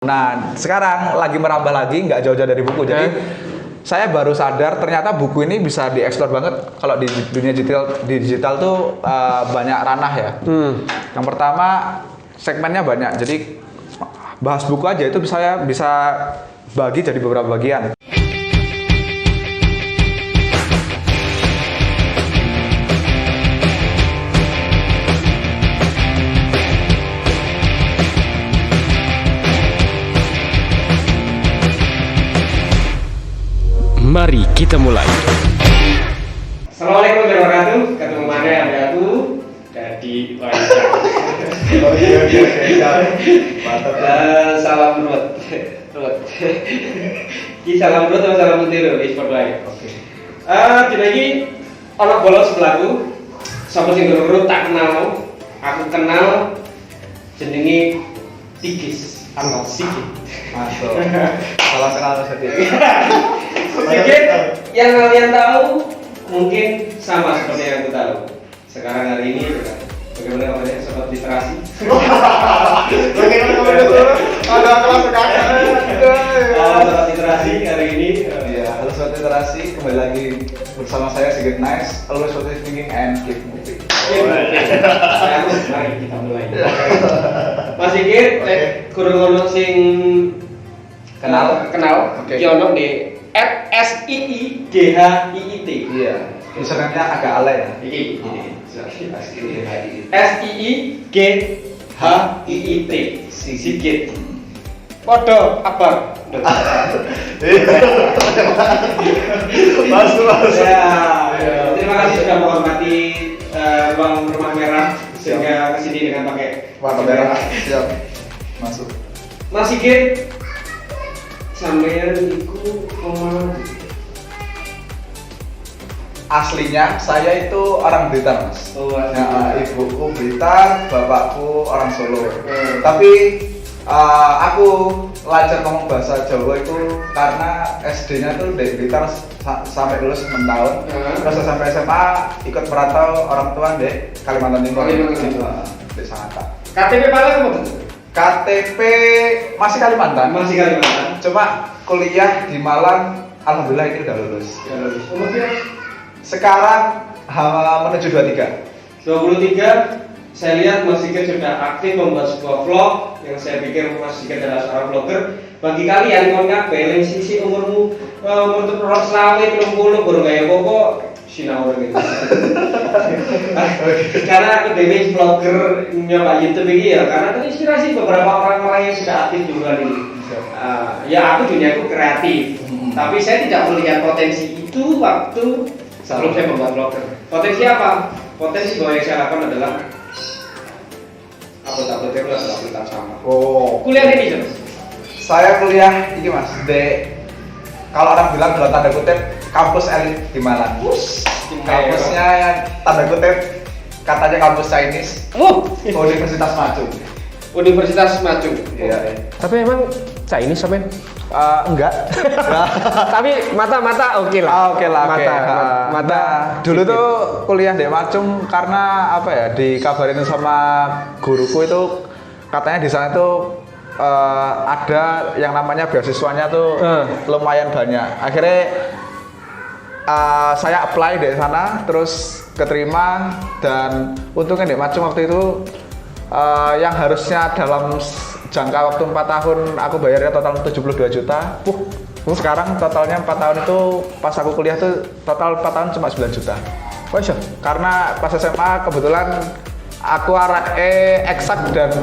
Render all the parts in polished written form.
Nah, sekarang lagi merambah lagi, nggak jauh-jauh dari buku. Jadi saya baru sadar ternyata buku ini bisa dieksplor banget. Kalau di dunia digital tuh banyak ranah ya. Yang pertama segmennya banyak. Jadi bahas buku aja itu saya bisa bagi jadi beberapa bagian. Mari kita mulai. Assalamualaikum warahmatullahi wabarakatuh. Ketemu mana ada aku dari Wanita. Oh iya. Salam Rut. Ki salam Rut atau salam Mutiru di sport lain. Oke. Dina iki ana bolos sebelahku. Sapa sing durung tak kenal. Aku kenal jenenge Tigis atau Sigit. Masuk. Salam kenal sedikit. Sedikit yang kalian tahu mungkin sama seperti yang aku tahu. Sekarang hari ini bagaimana namanya sobat literasi? Ada kelas sekarang. Sobat literasi hari ini. Ya, halo sobat literasi, kembali lagi bersama saya Sigit Nice, always positive thinking and keep moving. Mari kita mulai. Mas Sigit, kurang sing kenal. Oke. Ki ono di @SIIGHIIT. Iya, username-nya agak alay ya. Iki. SIIGHIIT. SIIGHIIT. Sigit. Podo apa? Masuk. Ya, terima kasih sudah menghormati ruang rumah merah sehingga kesini dengan pakai Warna merah. Siap. Masuk. Mas Sigit, sampean iku omah Aslinya saya itu orang Blitar, Mas. Oh, Ya, ibuku Blitar, bapakku orang Solo. Tapi aku belajar ngomong bahasa Jawa itu karena SD-nya tuh dari Blitar sampai lulus 6 tahun. Terus sampai SMA ikut merantau orang tua di Kalimantan Timur. Di Sangatta. KTP Malang apa tuh? KTP masih Kalimantan. Masih Kalimantan. Cuma kuliah di Malang, alhamdulillah ini udah lulus. Umurnya Sekarang menuju 23. 23. Saya lihat Mas Sigit sudah aktif membuat sebuah vlog yang saya pikir Mas Sigit adalah seorang vlogger. Bagi kalian kon kabeh sisi umurmu umur tuh ros lawe 30 baru gaya pokok sinau gitu. Karena aku dewe vlogger nyoba YouTube ini ya karena terinspirasi beberapa orang-orang yang sudah aktif juga ini. Ya aku duniaku kreatif, tapi saya tidak melihat potensi itu waktu sebelum saya membuat vlogger. Potensi apa? Potensi bahwa yang saya lakukan adalah upload itu adalah upload sama. Oh. Kuliah di sini. Saya kuliah ini Mas, kalau orang bilang dalam tanda kutip kampus elit di Malang. Kampusnya yang tanda kutip katanya kampus Chinese. Universitas Maju. Universitas Maju. Iya. Tapi emang Chinese sampean? Enggak. Tapi mata oke lah. Oke lah. Mata. Dulu tuh kuliah di Macung karena apa ya? Dikabarin sama guruku itu katanya di sana tuh ada yang namanya beasiswanya tuh lumayan banyak. Akhirnya saya apply di sana, terus keterima dan untungnya di Macung waktu itu yang harusnya dalam jangka waktu 4 tahun aku bayarnya total 72 juta. Sekarang totalnya 4 tahun itu pas aku kuliah tuh total 4 tahun cuma 9 juta. Oh iya. Karena pas SMA kebetulan aku arah eksak dan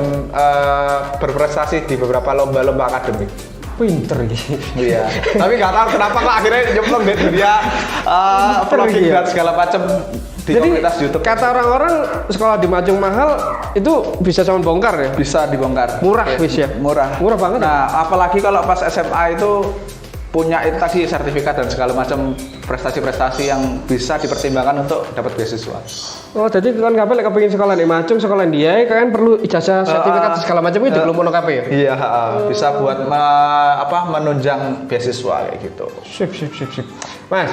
berprestasi di beberapa lomba-lomba akademik. Pinter gitu. Iya. Tapi nggak tahu kenapa kok akhirnya nyemplung di dunia vlogging dan segala macam di komunitas YouTube. Kata orang-orang sekolah di Macung mahal itu bisa cuma bongkar ya? Bisa dibongkar. Murah Ya, wis ya? Murah. Murah banget. Nah, apalagi kalau pas SMA itu punya itu tadi sertifikat dan segala macam prestasi-prestasi yang bisa dipertimbangkan untuk dapat beasiswa. Oh, jadi kan kabeh lek kepengin sekolah di Macung, sekolah dia kan perlu ijazah sertifikat segala macam itu dikelumpuno kabeh ya? Iya, bisa buat menunjang beasiswa kayak gitu. Sip. Mas,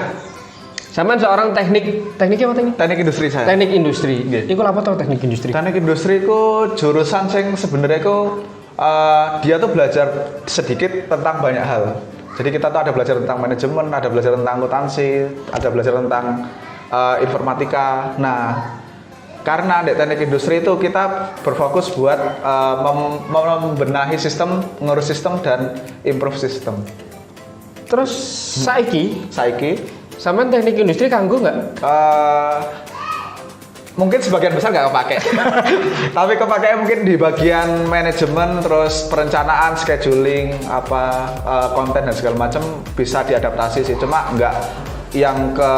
sampean seorang tekniknya apa teknik? Teknik industri saya. Teknik industri. Nggih. Iku apa tau teknik industri? Teknik industri ku jurusan sing sebenarnya ku dia tuh belajar sedikit tentang banyak hal. Jadi kita tuh ada belajar tentang manajemen, ada belajar tentang akuntansi, ada belajar tentang informatika. Nah, karena di teknik industri itu kita berfokus buat membenahi sistem, ngurus sistem dan improve sistem. Terus saiki sampean teknik industri kanggo nggak? Mungkin sebagian besar nggak kepake. Tapi kepake mungkin di bagian manajemen, terus perencanaan, scheduling, konten dan segala macam bisa diadaptasi sih. Cuma nggak yang ke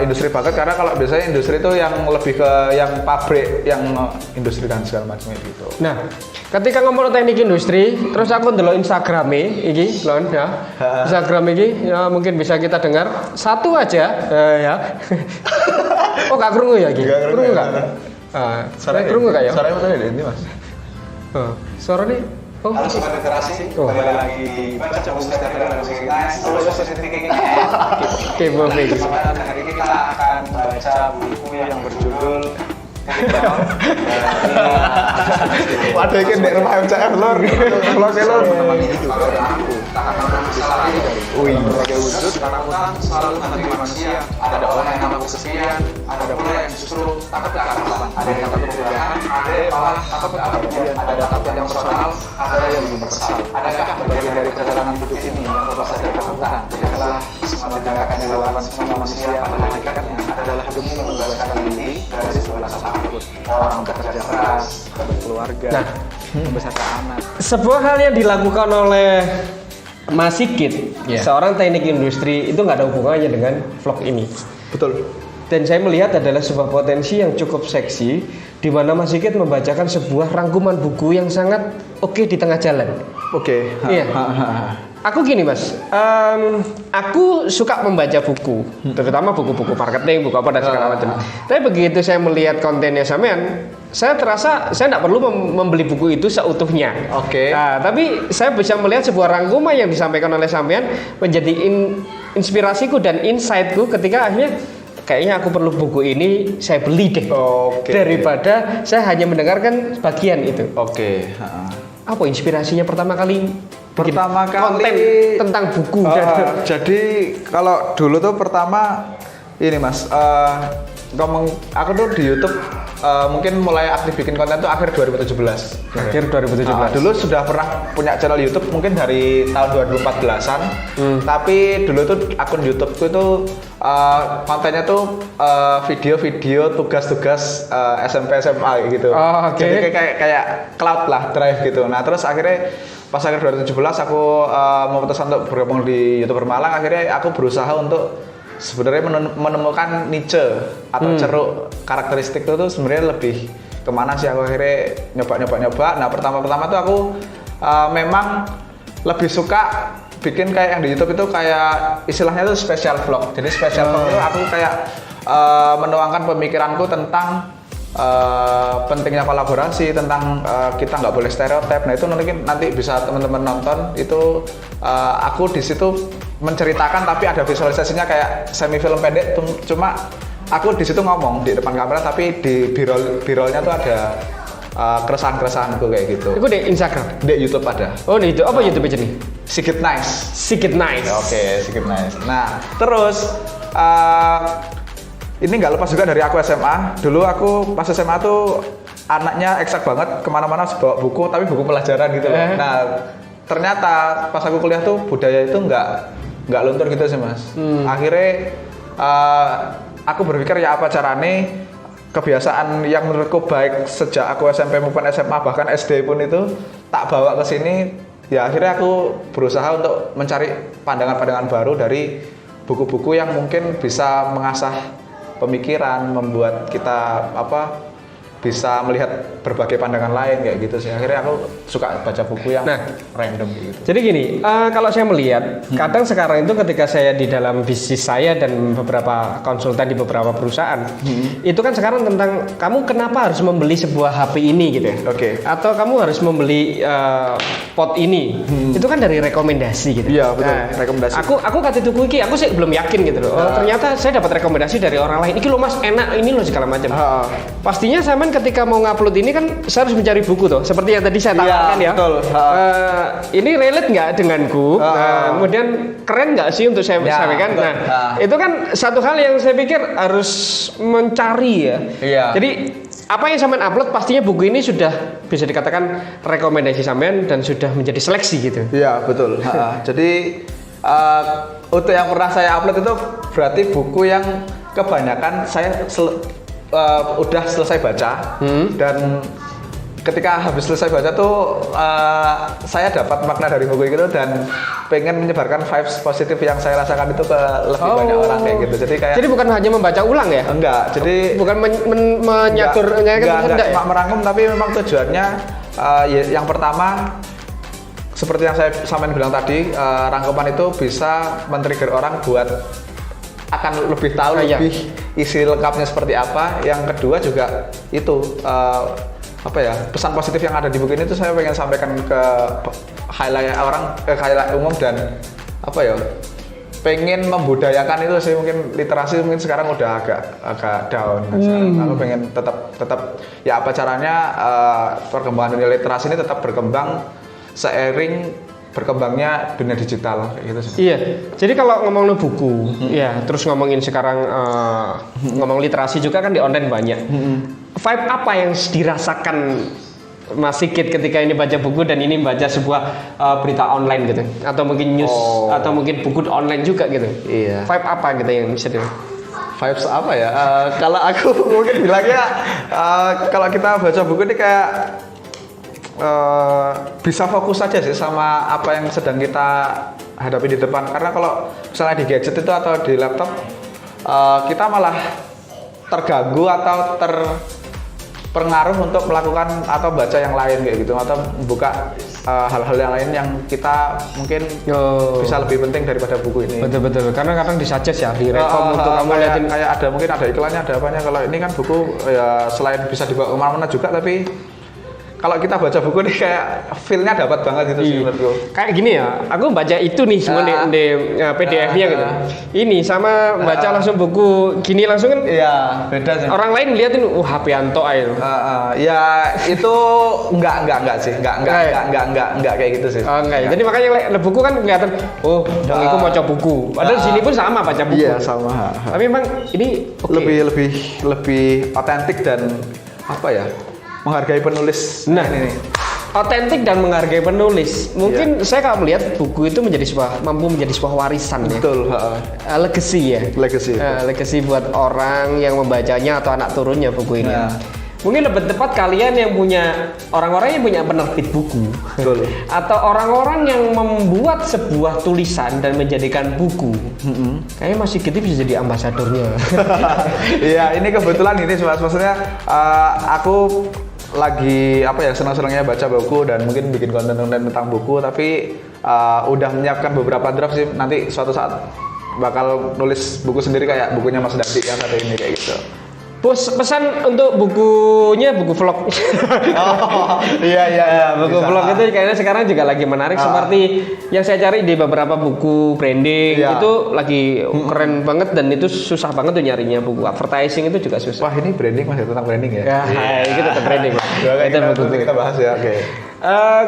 industri banget, karena kalau biasanya industri itu yang lebih ke yang pabrik, yang industri dan segala macam gitu. Nah, ketika ngomong teknik industri, terus aku ndelok Instagram-e iki, Lon ya. Instagram iki ya mungkin bisa kita dengar satu aja ya. Oh, gak krungu ya iki? Krungu enggak? Krungu enggak ya? Suaranya betul ya ini, Mas. Suara nih. Oh, halo sobat literasi, kembali lagi di Baca Buku Setiap Hari dengan Musik Nice. Oke, boleh. Kesempatan hari ini kita akan membaca buku yang berjudul Waduh, ini di rumah MCF lor. Vlog lor. Wih, sebagai wujud ketakutan selalu menghadapi manusia. Ada orang yang nampak kesepian, ada pula yang justru takut ke arah depan. Ada yang takut kemudahan, ada yang malah takut ke arah kemudian. Ada takut yang personal, ada yang universal. Adakah bagian dari perjalanan hidup ini yang terlepas dari ketakutan? Tidaklah semua tindakan yang dilakukan semua manusia pada hakikatnya adalah demi membebaskan diri dari sebuah rasa takut. Orang bekerja keras, keluarga, membesarkan anak. Sebuah hal yang dilakukan oleh Mas Sigit, seorang teknik industri, itu nggak ada hubungannya dengan vlog ini. Betul. Dan saya melihat adalah sebuah potensi yang cukup seksi, di mana Mas Sigit membacakan sebuah rangkuman buku yang sangat oke di tengah jalan. Oke. Iya. Aku gini Mas, aku suka membaca buku, terutama buku-buku marketing, buku apa dan segala macam. Tapi begitu saya melihat kontennya sampean, saya terasa saya tidak perlu membeli buku itu seutuhnya. Oke. Nah, tapi saya bisa melihat sebuah rangkuman yang disampaikan oleh sampean menjadi inspirasiku dan insightku ketika akhirnya kayaknya aku perlu buku ini, saya beli deh. Oke. Daripada saya hanya mendengarkan bagian itu. Oke. Apa inspirasinya pertama kali? Pertama kali konten tentang buku. Jadi kalau dulu tuh pertama ini Mas, aku tuh di YouTube mungkin mulai aktif bikin konten tuh akhir 2017. Akhir 2017. Dulu sudah pernah punya channel YouTube mungkin dari tahun 2014-an. Tapi dulu tuh akun YouTubeku tuh kontennya tuh video-video tugas-tugas SMP SMA gitu. Oh, okay. Jadi kayak cloud lah, drive gitu. Nah, terus akhirnya pas akhir 2017 aku memutuskan untuk bergabung di YouTuber Malang. Akhirnya aku berusaha untuk sebenarnya menemukan niche atau ceruk karakteristik itu tuh sebenarnya lebih kemana sih. Aku akhirnya nyoba. Nah, pertama tuh aku memang lebih suka bikin kayak yang di YouTube itu kayak istilahnya tuh special vlog. Jadi special vlog itu aku kayak menuangkan pemikiranku tentang pentingnya kolaborasi, tentang kita nggak boleh stereotip. Nah, itu nanti bisa teman-teman nonton itu. Aku di situ menceritakan tapi ada visualisasinya kayak semi film pendek. Cuma aku di situ ngomong di depan kamera, tapi di birolnya tuh ada keresahan-keresahanku kayak gitu. Itu di Instagram, di YouTube ada. Oh, di YouTube apa YouTube aja nih? Sigit Nice. Sigit Nice. Oke, Sigit Nice. Nah, terus ini nggak lepas juga dari aku SMA. Dulu aku pas SMA tuh anaknya eksak banget, kemana-mana bawa buku, tapi buku pelajaran gitu loh. Nah, ternyata pas aku kuliah tuh budaya itu nggak luntur gitu sih Mas. Akhirnya aku berpikir ya apa carane kebiasaan yang menurutku baik sejak aku SMP maupun SMA bahkan SD pun itu tak bawa ke sini. Ya akhirnya aku berusaha untuk mencari pandangan-pandangan baru dari buku-buku yang mungkin bisa mengasah pemikiran, membuat kita bisa melihat berbagai pandangan lain kayak gitu sih. Akhirnya aku suka baca buku yang random gitu. Jadi gini, kalau saya melihat, kadang sekarang itu ketika saya di dalam bisnis saya dan beberapa konsultan di beberapa perusahaan, itu kan sekarang tentang kamu kenapa harus membeli sebuah HP ini gitu ya. Oke. Atau kamu harus membeli pot ini. Itu kan dari rekomendasi gitu. Iya, betul. Rekomendasi. Aku kata itu iki, aku sih belum yakin gitu loh. Ternyata saya dapat rekomendasi dari orang lain. Iki loh Mas, enak ini loh segala macam. Pastinya saya ketika mau ngupload ini kan saya harus mencari buku tuh, seperti yang tadi saya Iya, tawarkan ya. betul. Ini relate nggak denganku? Kemudian keren nggak sih untuk saya Ya, sampaikan? betul. Nah, itu kan satu hal yang saya pikir harus mencari ya. Iya. Jadi apa yang sampean upload pastinya buku ini sudah bisa dikatakan rekomendasi sampean dan sudah menjadi seleksi gitu. Iya betul. Jadi untuk yang pernah saya upload itu berarti buku yang kebanyakan saya udah selesai baca dan ketika habis selesai baca tuh saya dapat makna dari buku itu dan pengen menyebarkan vibes positif yang saya rasakan itu ke lebih banyak orang kayak gitu. Jadi bukan hanya membaca ulang ya? enggak. Jadi Bukan menyatur enggak cuma merangkum, tapi memang tujuannya yang pertama seperti yang saya sampein bilang tadi, rangkuman itu bisa men-trigger orang buat akan lebih tahu lebih isi lengkapnya seperti apa. Yang kedua juga itu pesan positif yang ada di buku ini tuh saya pengen sampaikan ke highlight umum dan pengen membudayakan itu sih. Mungkin literasi mungkin sekarang udah agak down. Aku pengen tetap ya apa caranya perkembangan dunia literasi ini tetap berkembang seiring berkembangnya dunia digital kayak gitu sih. Iya. Jadi kalau ngomongin buku, ya terus ngomongin sekarang ngomong literasi juga kan di online banyak. Vibe apa yang dirasakan Mas Sigit ketika ini baca buku dan ini baca sebuah berita online gitu, atau mungkin news atau mungkin buku online juga gitu? Iya. Vibe apa gitu yang bisa Vibes apa ya? Kalau aku mungkin bilangnya kalau kita baca buku ini kayak bisa fokus saja sih sama apa yang sedang kita hadapi di depan. Karena kalau misalnya di gadget itu atau di laptop kita malah terganggu atau terpengaruh untuk melakukan atau baca yang lain kayak gitu, atau membuka hal-hal yang lain yang kita mungkin bisa lebih penting daripada buku ini. Betul. Karena kadang disuggest ya di rekom untuk kamu liatin kayak ada mungkin ada iklannya, ada apanya. Kalau ini kan buku ya selain bisa dibawa kemana-mana juga, tapi kalau kita baca buku nih kayak feel-nya dapat banget gitu sih menurutku. Kayak gini ya, aku baca itu nih semua di PDF-nya gitu. Ini sama baca langsung buku gini langsung kan. Iya, beda sih. Orang lain liatin, HP Anto aja. Ya itu enggak sih, enggak kayak gitu sih. Enggak ya. Jadi makanya buku kan kelihatan, yang itu mau coba buku. Padahal sini pun sama baca buku. Iya, sama. Tapi memang ini lebih otentik dan menghargai penulis. Nah, ini otentik dan menghargai penulis. Mungkin saya kalau melihat buku itu mampu menjadi sebuah warisan. Betul, ya. Legacy ya. Legacy buat orang yang membacanya atau anak turunnya buku ini. Mungkin lebih tepat kalian yang punya orang-orang yang punya penerbit buku. Betul. Atau orang-orang yang membuat sebuah tulisan dan menjadikan buku. Kayaknya Mas Sigit bisa jadi ambasadornya. Iya, ini kebetulan ini maksudnya aku lagi senang-senangnya baca buku dan mungkin bikin konten-konten tentang buku, tapi udah menyiapkan beberapa draft sih, nanti suatu saat bakal nulis buku sendiri kayak bukunya Mas Dadi yang satu ini kayak gitu. Pesan untuk bukunya, buku vlog. Iya. Buku bisa. vlog itu kayaknya sekarang juga lagi menarik, seperti yang saya cari di beberapa buku branding itu lagi keren banget, dan itu susah banget tuh nyarinya. Buku advertising itu juga susah. Wah, ini branding masih tentang branding ya? Itu tetap branding. Kita bahas ya. Oke.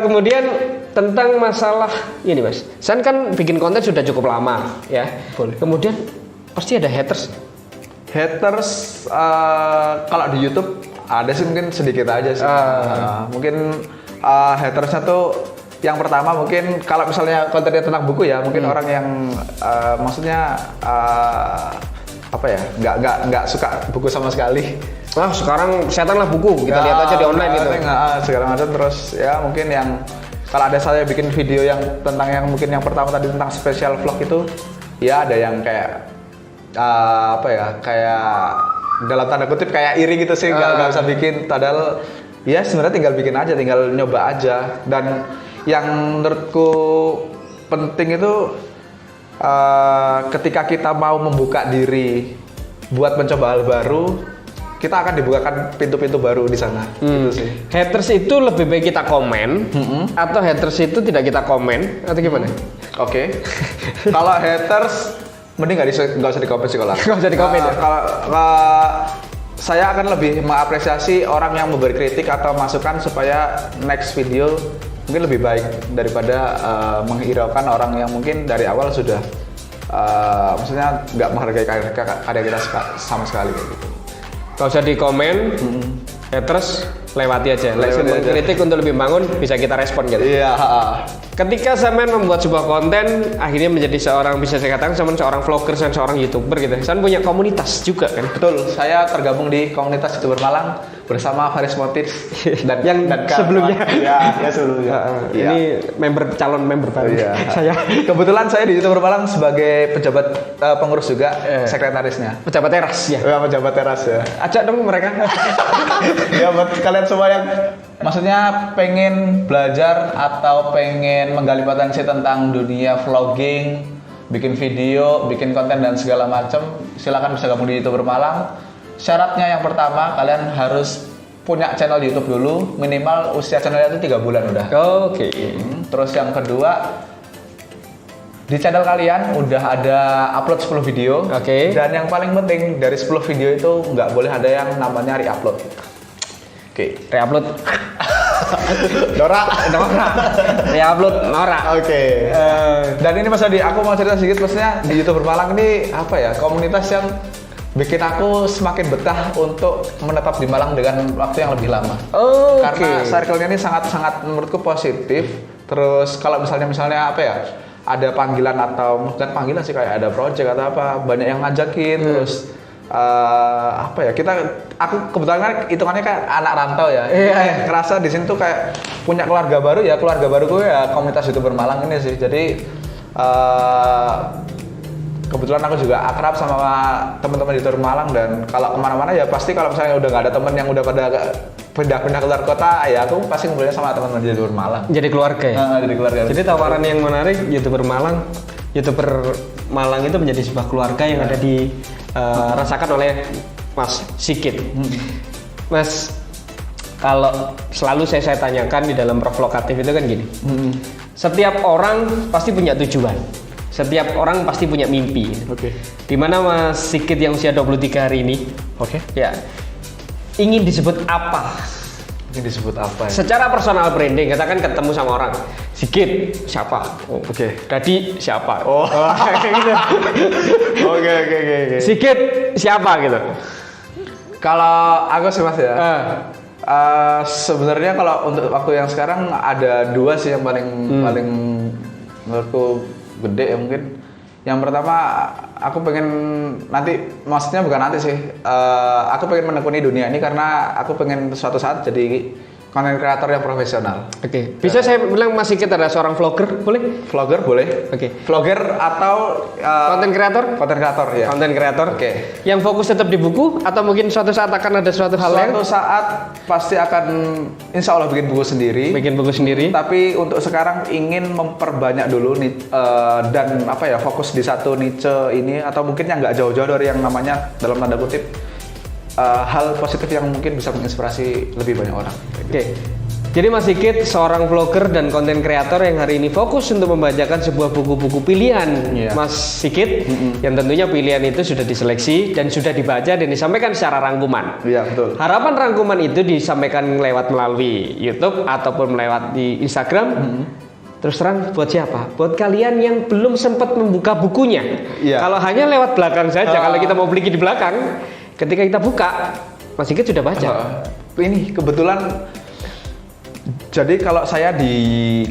Kemudian tentang masalah ini Mas, saya kan bikin konten sudah cukup lama ya. Boleh. Kemudian pasti ada haters. Kalau di YouTube ada sih, mungkin sedikit aja sih. Mungkin hatersnya tuh yang pertama mungkin kalau misalnya kontennya tentang buku ya, mungkin orang yang maksudnya nggak suka buku sama sekali. Sekarang setan lah buku, kita lihat aja di online gitu. Segala macam. Terus ya mungkin yang kalau ada saya bikin video yang tentang yang mungkin yang pertama tadi tentang special vlog itu, ya ada yang kayak kayak dalam tanda kutip kayak iri gitu sih, nggak bisa bikin, padahal ya sebenarnya tinggal bikin aja, tinggal nyoba aja. Dan yang menurutku penting itu ketika kita mau membuka diri buat mencoba hal baru, kita akan dibukakan pintu-pintu baru di sana. Gitu sih. Haters itu lebih baik kita komen, atau haters itu tidak kita komen, atau gimana? Oke. Kalau haters mending nggak usah dikomen sih kalau. Nggak usah dikomen ya? Kalau saya akan lebih mengapresiasi orang yang memberi kritik atau masukan supaya next video mungkin lebih baik daripada menghiraukan orang yang mungkin dari awal sudah maksudnya nggak menghargai karya kita sama sekali gitu. Gak usah di komen, terus lewati aja. Kritik untuk lebih bangun bisa kita respon gitu. Iya. Ketika Samen membuat sebuah konten, akhirnya menjadi seorang, bisa saya katakan Samen seorang vlogger dan seorang YouTuber gitu. Samen punya komunitas juga kan. Betul, saya tergabung di komunitas YouTuber Malang bersama Faris Motif dan sebelumnya. Ya sebelumnya. Ini calon member baru. Iya. Kebetulan saya di YouTuber Malang sebagai pejabat pengurus juga, sekretarisnya. pejabat teras ya. Ya, pejabat teras ya. Ajak dong mereka. Ya buat kalian semua yang maksudnya pengen belajar atau pengen menggali potensi tentang dunia vlogging, bikin video, bikin konten dan segala macam, silakan bisa gabung di YouTuber Malang. Syaratnya yang pertama kalian harus punya channel YouTube dulu, minimal usia channelnya itu 3 bulan udah. Oke. Terus yang kedua, di channel kalian udah ada upload 10 video. Oke. Dan yang paling penting dari 10 video itu nggak boleh ada yang namanya re-upload. Oke. Re-upload. Nora. Re-upload Nora. Oke. Dan ini Mas Adi, aku mau cerita sedikit, maksudnya di YouTuber Malang ini apa ya, komunitas yang bikin aku semakin betah untuk menetap di Malang dengan waktu yang lebih lama. Oh, karena circle-nya ini sangat-sangat menurutku positif. Terus kalau misalnya apa ya, ada panggilan atau bukan panggilan sih, kayak ada project atau apa, banyak yang ngajakin. Terus apa ya, aku kebetulan kan hitungannya kayak anak rantau ya. Kayak ngerasa di sini tuh kayak punya keluarga baru ya. Keluarga baruku ya komunitas YouTuber Malang ini sih. Jadi kebetulan aku juga akrab sama teman-teman YouTuber Malang, dan kalau kemana-mana ya pasti kalau misalnya udah nggak ada teman yang udah pada pindah-pindah ke luar kota, ya aku pasti ngumpulnya sama teman-teman YouTuber Malang. Jadi keluarga ya? Jadi keluarga. Jadi tawaran yang menarik, YouTuber Malang itu menjadi sebuah keluarga yang ada di rasakan oleh Mas Sigit. Mas, kalau selalu saya tanyakan di dalam provokatif itu kan gini. Setiap orang pasti punya tujuan. Setiap orang pasti punya mimpi. Oke. Dimana Mas Sigit yang usia 23 hari ini, ya, ingin disebut apa? Ini disebut apa ya? Secara personal branding, katakan ketemu sama orang, Sigit siapa? Oke. Dadi siapa? Kayak gitu. Oke. Sigit siapa gitu? Kalau aku sih Mas ya. Sebenarnya kalau untuk waktu yang sekarang ada 2 sih yang paling menurutku gede ya mungkin. Yang pertama, aku pengen nanti, maksudnya bukan nanti sih, aku pengen menekuni dunia ini karena aku pengen suatu saat jadi konten kreator yang profesional. Oke. Bisa saya bilang Mas Sigit adalah seorang vlogger, boleh? Vlogger boleh. Oke. Vlogger atau Konten kreator? Konten kreator ya. Konten kreator. Oke. Yang fokus tetap di buku atau mungkin suatu saat akan ada suatu hal yang Suatu saat pasti akan insya Allah bikin buku sendiri. bikin buku sendiri. Tapi untuk sekarang ingin memperbanyak dulu nih dan apa ya, fokus di satu niche ini, atau mungkin yang nggak jauh-jauh dari yang namanya dalam tanda kutip hal positif yang mungkin bisa menginspirasi lebih banyak orang. Oke. Jadi Mas Sigit seorang vlogger dan konten kreator yang hari ini fokus untuk membacakan sebuah buku-buku pilihan Mas Sigit, yang tentunya pilihan itu sudah diseleksi dan sudah dibaca dan disampaikan secara rangkuman. Iya, betul. Harapan rangkuman itu disampaikan lewat melalui YouTube ataupun lewat di Instagram. Terus terang buat siapa? Buat kalian yang belum sempat membuka bukunya. Iya. Kalau hanya lewat belakang saja, kalau kita mau beli di belakang, ketika kita buka, Mas Sigit sudah baca. Ini kebetulan, jadi kalau saya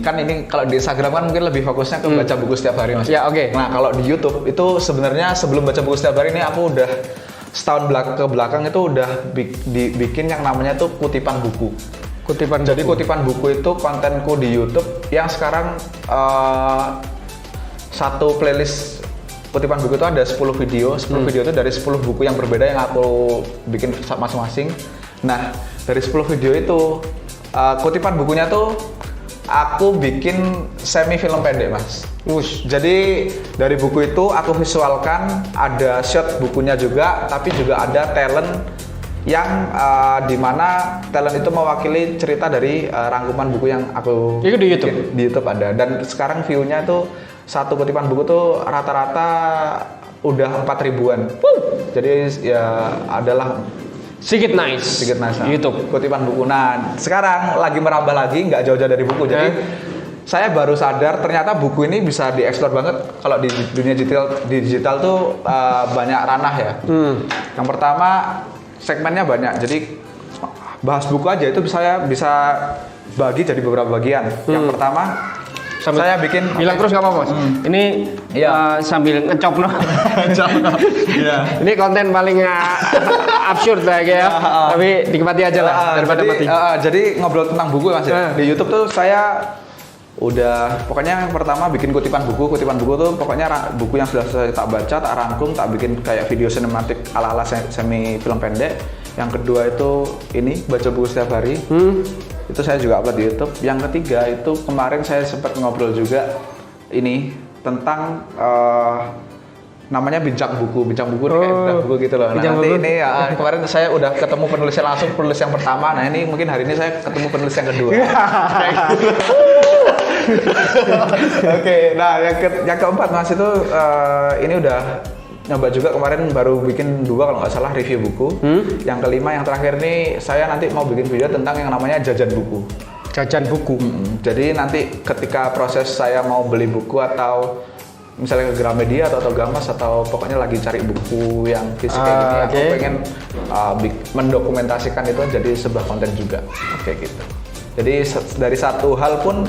kan ini kalau di Instagram kan mungkin lebih fokusnya ke baca buku setiap hari Mas. Ya, oke. Nah kalau di YouTube itu sebenarnya sebelum baca buku setiap hari ini aku udah setahun ke belakang itu udah bikin yang namanya tuh kutipan buku. Jadi kutipan buku itu kontenku di YouTube yang sekarang satu playlist kutipan buku itu ada 10 video. 10 video itu dari 10 buku yang berbeda yang aku bikin masing-masing. Nah, dari 10 video itu kutipan bukunya tuh aku bikin semi film pendek, Mas. Jadi dari buku itu aku visualkan, ada shot bukunya juga, tapi juga ada talent yang dimana talent itu mewakili cerita dari rangkuman buku yang aku itu di YouTube. Di YouTube ada, dan sekarang view-nya tuh satu kutipan buku tuh rata-rata udah 4 ribuan. Jadi ya adalah Sigit Nice. Sigit Nice. YouTube. Kutipan buku. Nah, sekarang lagi merambah lagi, nggak jauh-jauh dari buku. Jadi saya baru sadar ternyata buku ini bisa dieksplor banget. Kalau di dunia digital tuh banyak ranah ya. Yang pertama segmennya banyak. Jadi bahas buku aja itu saya bisa bagi jadi beberapa bagian. Yang pertama saya bikin bilang terus nggak apa-apa, Mas. Ini sambil ngecop loh. Ini konten paling absurd lah ya. Tapi nikmati aja lah daripada mati. Jadi ngobrol tentang buku Mas ya. Di YouTube tuh saya udah pokoknya yang pertama bikin kutipan buku tuh pokoknya buku yang sudah saya tak baca, tak rangkum, tak bikin kayak video sinematik ala-ala semi film pendek. Yang kedua itu ini baca buku setiap hari. Itu saya juga upload di YouTube. Yang ketiga itu kemarin saya sempat ngobrol juga ini tentang namanya bincang buku kayak bedah buku gitu loh. Nah, nanti ini kemarin saya udah ketemu penulisnya langsung, penulis yang pertama. Nah ini mungkin hari ini saya ketemu penulis yang kedua. Oke, nah yang keempat Mas itu ini udah nyoba juga kemarin baru bikin 2 kalau nggak salah review buku. Yang kelima yang terakhir nih saya nanti mau bikin video tentang yang namanya jajan buku. Jajan buku. Jadi nanti ketika proses saya mau beli buku atau misalnya ke Gramedia atau Gamas atau pokoknya lagi cari buku yang fisik kayak gini, aku pengen mendokumentasikan itu jadi sebuah konten juga kayak gitu. Jadi dari satu hal pun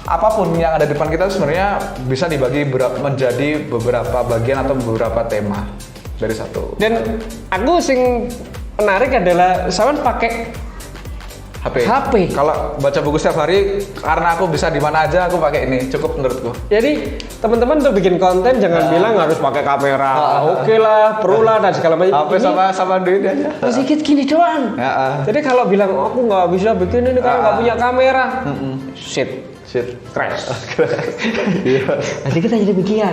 apapun yang ada di depan kita sebenarnya bisa dibagi menjadi beberapa bagian atau beberapa tema dari satu. Dan aku sing menarik adalah Sawan pakai HP. Kalau baca buku setiap hari karena aku bisa di mana aja aku pakai ini cukup menurutku. Jadi teman-teman tuh bikin konten jangan bilang harus pakai kamera. Oke lah, perlu lah dan segala macam. HP sama duit aja. Sedikit gini doang. Jadi kalau bilang aku nggak bisa bikin ini karena nggak punya kamera, shit. Crash. Nanti kita jadi begini.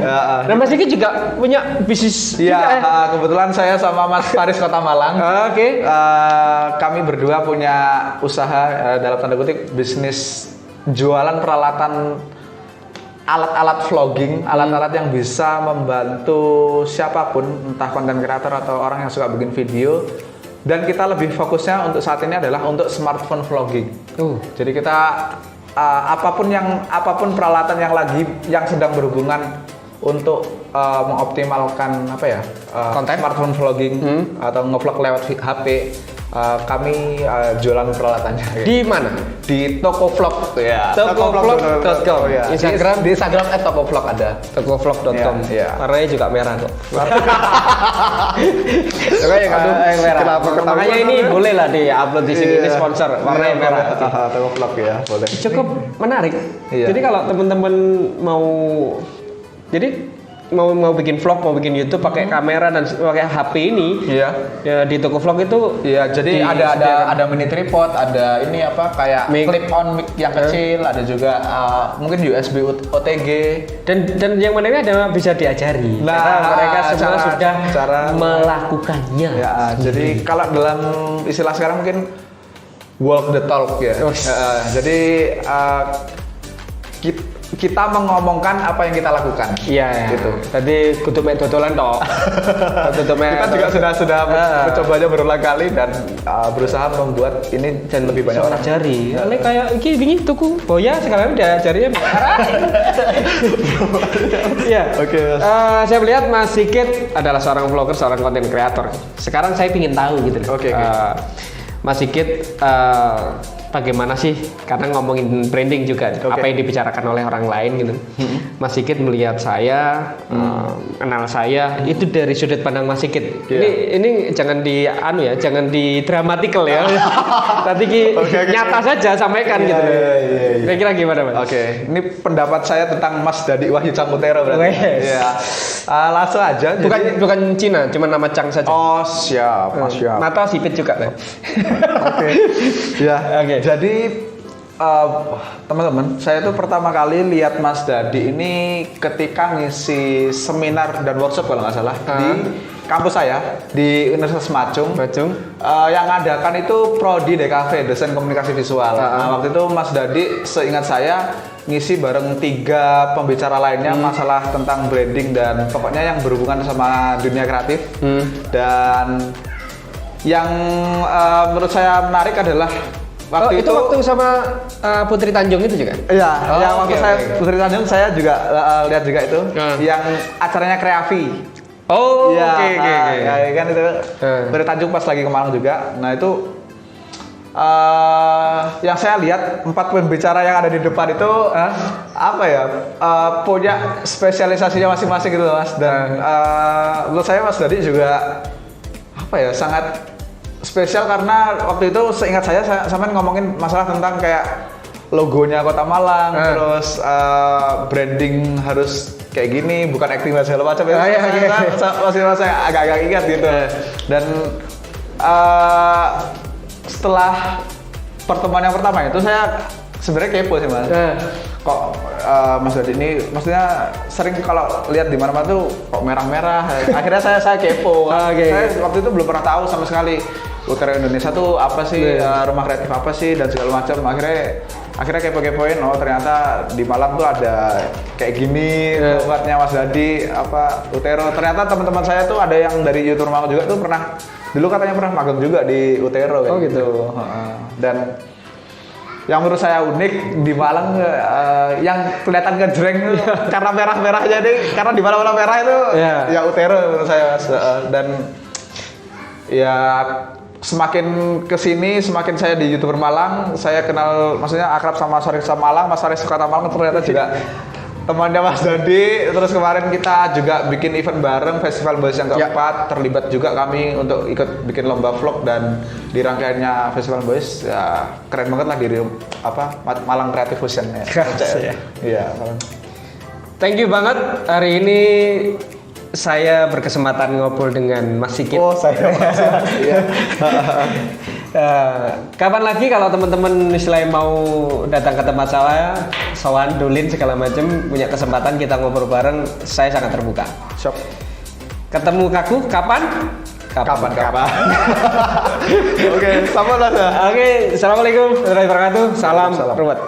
Nah Mas Diki juga punya bisnis. Iya, kebetulan saya sama Mas Faris Kota Malang. Oke. Kami berdua punya usaha dalam tanda kutip bisnis jualan peralatan alat-alat vlogging, alat-alat yang bisa membantu siapapun, entah konten kreator atau orang yang suka bikin video. Dan kita lebih fokusnya untuk saat ini adalah untuk smartphone vlogging. Jadi kita apapun peralatan yang sedang berhubungan untuk mengoptimalkan konten smartphone vlogging atau ngevlog lewat HP, kami jualan peralatannya. Di mana? Di Tokovlog ya. Tokovlog.com. Ya. Instagram di Instagram @tokovlog ada. Tokovlog.com. Ya. Warnanya juga merah kok. Makanya ini boleh lah di-upload di sini. Ini sponsor warnanya merah. Tokovlog ya, boleh. Cukup menarik. Iya. Jadi kalau teman-teman mau bikin vlog, mau bikin YouTube pakai kamera dan pakai HP ini, ya di Tokovlog itu, jadi ada mini tripod, ada ini kayak clip on mic yang kecil, ada juga mungkin USB OTG dan yang menarik adalah bisa diajari. Karena mereka semua sudah melakukannya. Ya, jadi kalau dalam istilah sekarang mungkin walk the talk ya. Jadi kita mengomongkan apa yang kita lakukan. Iya. Gitu. Tadi kudu mek dodolan tok. Kita juga sudah mencobanya berulang kali dan berusaha membuat ini dan lebih banyak orang ajari. Oleh kayak iki wingi tuku boya sekarang diajari ya. Iya. Oke. Saya melihat Mas Sigit adalah seorang vlogger, seorang content creator. Sekarang saya ingin tahu gitu loh. Oke. Mas Sigit bagaimana sih, karena ngomongin branding juga, apa yang dibicarakan oleh orang lain gitu. Mas Sigit melihat saya, kenal saya, itu dari sudut pandang Mas Sigit. Ini jangan jangan di dramatikal ya. Tadi nyata saja sampaikan gitu. Kira-kira gimana Mas? Oke, ini pendapat saya tentang Mas Dadi Wahyu Cangkutero berarti. Iya. Langsung aja. Bukan Cina, cuma nama Chang saja. Oh siap, siap. Mata sipit juga. Oke. Ya. Oke. Jadi teman-teman, saya tuh pertama kali lihat Mas Dadi ini ketika ngisi seminar dan workshop kalau nggak salah di kampus saya di Universitas Macung. Yang ngadakan itu Prodi DKV, Desain Komunikasi Visual. Nah, waktu itu Mas Dadi seingat saya ngisi bareng 3 pembicara lainnya masalah tentang branding dan pokoknya yang berhubungan sama dunia kreatif. Dan Yang menurut saya menarik adalah waktu itu waktu sama Putri Tanjung itu juga? Iya, Oh, yang waktu oke, saya oke. Putri Tanjung saya juga lihat juga itu, yang acaranya Kreavi. Oh, Iya, oke. ya, kan itu Putri Tanjung pas lagi ke Malang juga. Nah itu yang saya lihat 4 pembicara yang ada di depan itu apa ya punya spesialisasinya masing-masing gitu Mas. Dan menurut saya Mas Dadi juga apa ya sangat spesial karena waktu itu seingat saya sampean ngomongin masalah tentang kayak logonya Kota Malang, terus branding harus kayak gini, bukan acting dan segala macam ya. Masih saya agak-agak ingat gitu. Dan setelah pertemuan yang pertama itu saya sebenarnya kepo sih Mas. Kok Mas Dadi ini maksudnya sering kalau lihat di mana-mana tuh kok merah-merah. Akhirnya saya kepo. Saya waktu itu belum pernah tahu sama sekali Utara Indonesia tuh apa sih, rumah kreatif apa sih dan segala macam. Akhirnya kepo-kepoin, oh ternyata di Malang tuh ada kayak gini tempatnya Mas Dadi apa Utero. Ternyata teman-teman saya tuh ada yang dari YouTuber Malang juga tuh pernah dulu katanya pernah magang juga di Utero kayak gitu. Dan yang menurut saya unik di Malang yang kelihatan ngejreng tuh karena merah-merahnya nih, karena di mana-mana merah itu ya Utero menurut saya Mas. Dan ya semakin kesini, semakin saya di YouTuber Malang, saya kenal, maksudnya akrab sama Sorisa Malang, Mas Sorisa Kota Malang ternyata juga temannya Mas Dadi. Terus kemarin kita juga bikin event bareng Festival Boys yang keempat, terlibat juga kami untuk ikut bikin lomba vlog dan di rangkaiannya Festival Boys ya keren banget lah di Malang Creative Fusion ya. Iya. Thank you banget hari ini. Saya berkesempatan ngobrol dengan Mas Sigit. Oh, saya Iya. Kapan lagi kalau teman-teman istilahnya mau datang ke tempat saya, Sowan, Dulin segala macam, punya kesempatan kita ngobrol bareng, saya sangat terbuka. Shop. Ketemu kaku kapan? Kapan? Oke, sama lah. Oke, assalamualaikum warahmatullahi wabarakatuh. Salam. Salam. Ruwet.